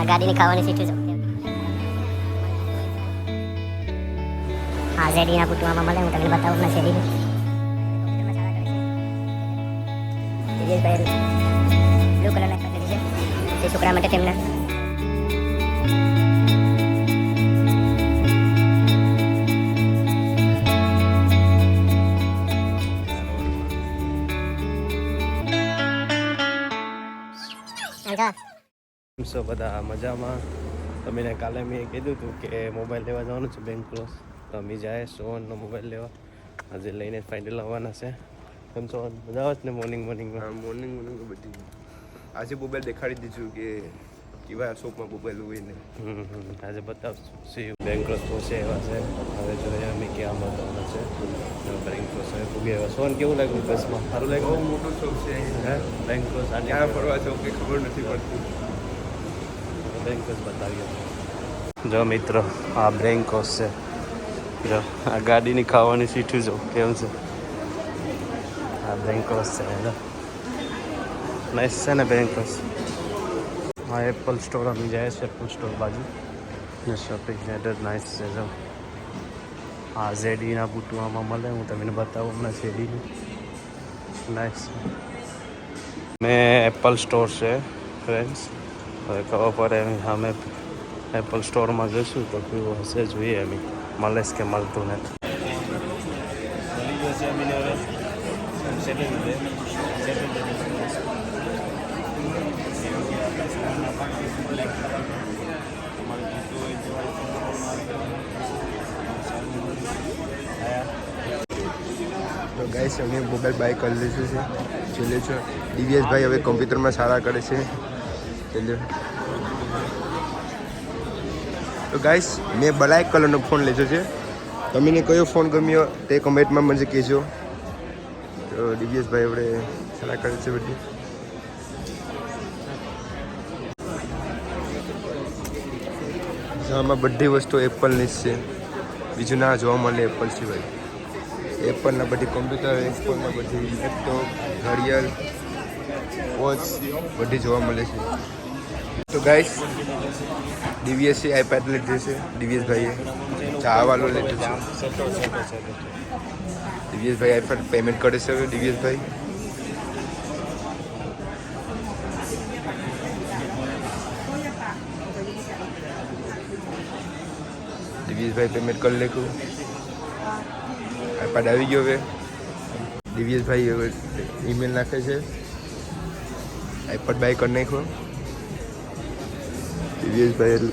ગાડીની ખાવાની સીટું છે હા ઝેડીના બુટવામાં મળે હું તમને બતાવું ના શેરી બ્લુ કલરના કપડા છે તે છોકરા માટે તેમના સો બધા મજામાં તમે કાલે મેં કીધું હતું કે મોબાઈલ લેવા જવાનું છે બેંક ક્લોઝ તો અમે જાય સોનનો મોબાઈલ લેવા આજે લઈને ફાઇનલ આવવાના છે કેમ છો મજા આવે ને મોર્નિંગમાં મોર્નિંગ બધી આજે મોબાઈલ દેખાડી દીધું કે કેવા શોપમાં મોબાઈલ હોય ને આજે બતાવશું બેંક ક્લોઝ પહોંચે એવા છે હવે જોઈએ અમે ક્યાં મળવાના છે બેંક ક્લોઝ હવે પૂગે એવા સોન કેવું લાગ્યું બસમાં સારું લાગ્યું બહુ મોટો શોપ છે હે બેંક ક્લોઝ આ ક્યાં ફરવા જાવ કે ખબર નથી પડતી બેંક ક્લોઝ બતાવીએ જો મિત્રો આ બેંક ક્લોઝ છે જો આ ગાડીની ખાવાની સીટું જો કેમ છે આ બેંક ક્લોઝ છે નાઇસ છે ને બેંક ક્લોઝ હા એપલ સ્ટોર અમે જાય છે એપલ સ્ટોર બાજુ ને શોપિંગ સેન્ટર નાઇસ છે જો હા ઝેડીના બુટવામાં મળે હું તમને બતાવું હમણાં ઝેડીનું નાઇસ મેં એપલ સ્ટોર છે ફ્રેન્ડ્સ હવે ખબર પડે અમે એપલ સ્ટોરમાં જઈશું તો કેવું હશે જોઈએ એમ મળે કે મળતું નથી તો ગાઈસ અમે મોબાઈલ બાય કરી લીધું છે છેલ્લે છે દિવ્યેશ ભાઈ હવે કોમ્પ્યુટરમાં સારા કરે છે છેલ્લે તો ગાઈસ મેં બ્લેક કલરનો ફોન લીધો છે તમને કયો ફોન ગમ્યો તે કમેન્ટમાં મને કહેજો તો દિવ્યેશ ભાઈ આપણે સારા કરે છે બધી આમાં બધી વસ્તુ એપલની જ છે બીજું ના જોવા મળે એપલ સિવાય એપલના બધી કોમ્પ્યુટર એપલના બધી લેપટોપ ઘડિયાળ વોચ બધી જોવા મળે છે તો ગાઈસ દિવ્યેશે આઈપેડ લીધું છે દિવ્યેશભાઈએ ચા વાળો લીધો છે દિવ્યેશભાઈ આઈપેડ પેમેન્ટ કરે છે હવે દિવ્યેશભાઈ દિવ્યેશભાઈ પેમેન્ટ કરી લેખું આઈપેડ આવી ગયો હવે દિવ્યેશભાઈ હવે ઈમેલ નાખે છે આઈપેડ બાય કરી નાખ્યો દિવ્યેશભાઈ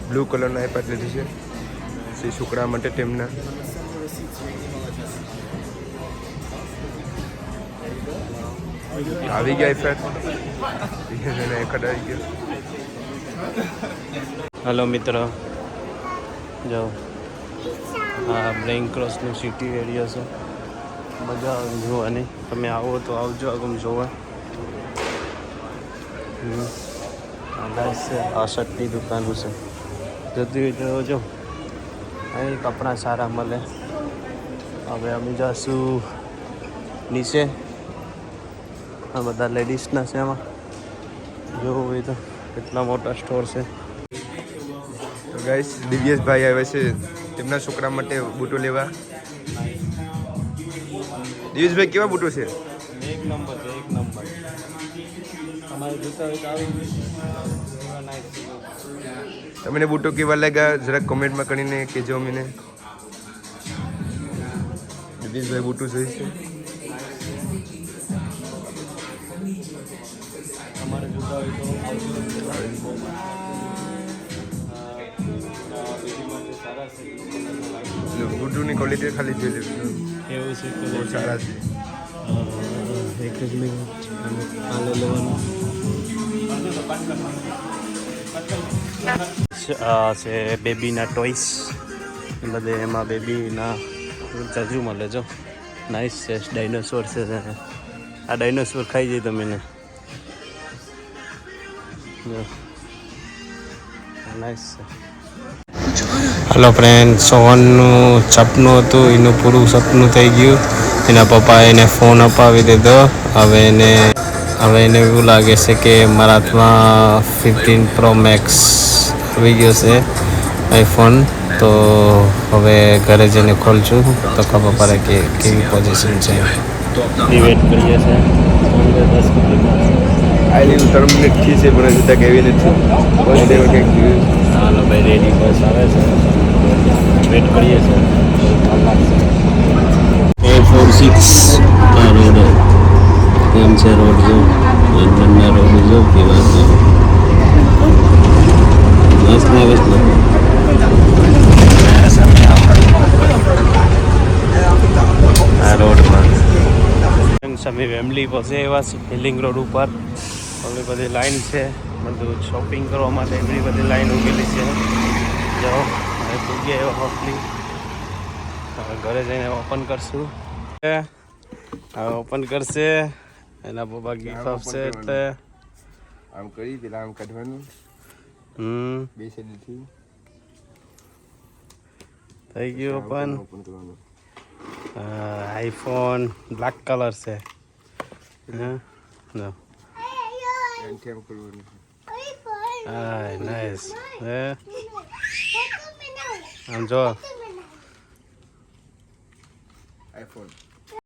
બ્લુ કલરનો આઈપેડ લીધું છે શ્રી છોકરા માટે તેમના આવી ગયા આઈપેડ આઈપેડ આવી ગયો હલો મિત્રો જો હા બેંક ક્લોઝનું સિટી એરિયા છે મજા આવે જોવાની તમે આવો તો આવજો આગળ જોવા આ શર્ટની દુકાન છે જતી જો અહીં કપડાં સારા મળે હવે અમે જઈશું નીચે આ બધા લેડીઝના છે એમાં જોવું હોય તો કેટલા મોટા સ્ટોર છે તો ગાઈસ દિવ્યેશભાઈ આવે છે તેમના છોકરા માટે બૂટો લેવા દિવ્યેશભાઈ કેવા બૂટો છે એક નંબર છે એક નંબર તમારે જોતા હોય તો આવી તમને બૂટો કેવા લાગ્યા જરાક કોમેન્ટમાં કરીને કહેજો અમને દિવ્યેશભાઈ બૂટો જોઈ છે તમારે જોતા હોય તો બૂટોની ક્વોલિટી ખાલી જોઈ લેવું એવું છે બહુ સારા છે એક જ મિનિટ આ લઈ લેવાનું આ છે બેબીના ટોયસ બધે એમાં બેબીના જાજુ મળે જો નાઇસ છે ડાયનોસોર છે આ ડાયનોસોર ખાઈ જાય તમને નાઇસ છે હેલો ફ્રેન્ડ સોહનનું સપનું હતું એનું પૂરું સપનું થઈ ગયું એના પપ્પાએ એને ફોન અપાવી દીધો હવે એને હવે એને એવું લાગે છે કે મારા હાથમાં 15 પ્રો મેક્સ આવી ગયો છે આઈફોન. તો હવે ઘરે જઈને ખોલશું તો ખબર પડે કે કેવી પોઝિશન છે. વેટ કરીએ છીએ 10 મિનિટ. આઈ 3 મિનિટ થી છે પણ હજી તક એવી નથી. બસ એમાં કંઈક જોયું. હાલો ભાઈ રેડી બસ આવે છે. વેટ કરીએ છીએ. 446 આ રોડ કેમ છે રોડ જો લંડનના રોડ જો કેવા છે મસ્ત આવે છે. આ રોડમાં સામે વેમલી પાસે એવા છે હિલિંગ રોડ ઉપર. ઓલી બધી લાઈન છે બધું શોપિંગ કરવા માટે એવી બધી લાઈન ઉગેલી છે. જો હવે જગ્યાએ એવો હોપલી હવે ઘરે જઈને ઓપન કરશું. હવે ઓપન કરશે એના પપ્પા ગિફ્ટ આપશે એટલે આમ કરી પેલા આમ કાઢવાનું બે સાઈડથી થઈ ગયું ઓપન. ઓપન કરવાનું. આઈફોન બ્લેક કલર છે. હા જો એન્ટી આમ કરવાનું. હા નાઈસ. હે આમ જો આઈફોન